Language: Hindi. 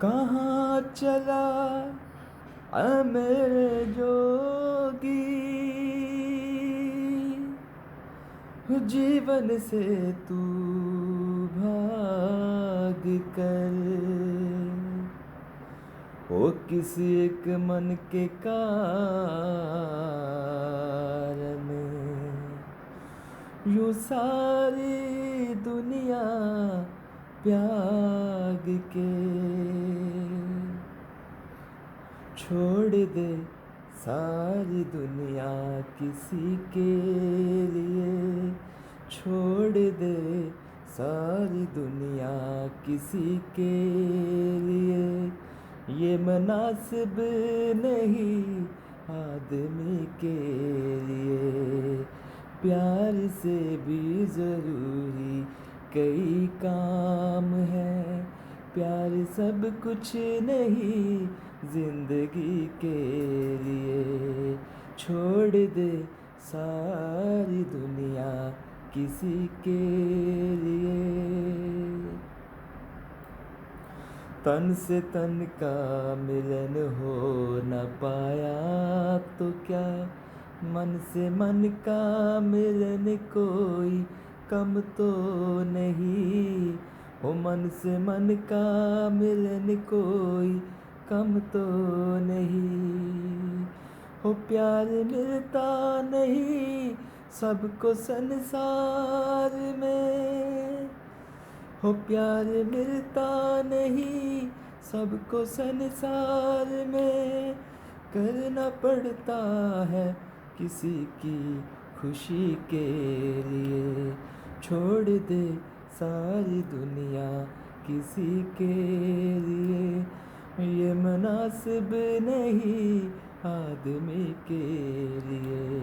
कहाँ चला मेरे जोगी, जीवन से तू भाग कर। ओ किसी एक मन के कारण यूं सारी दुनिया त्याग के छोड़ दे सारी दुनिया किसी के लिए, छोड़ दे सारी दुनिया किसी के लिए। ये मुनासिब नहीं आदमी के लिए, प्यार से भी ज़रूरी कई काम है। प्यार सब कुछ नहीं जिंदगी के लिए, छोड़ दे सारी दुनिया किसी के लिए। तन से तन का मिलन हो न पाया तो क्या, मन से मन का मिलन कोई कम तो नहीं। हो मन से मन का मिलन कोई कम तो नहीं। हो प्यार मिलता नहीं सबको संसार में, हो प्यार मिलता नहीं सबको संसार में। करना पड़ता है किसी की खुशी के लिए, छोड़ दे सारी दुनिया किसी के लिए। ये मुनासिब नहीं आदमी के लिए।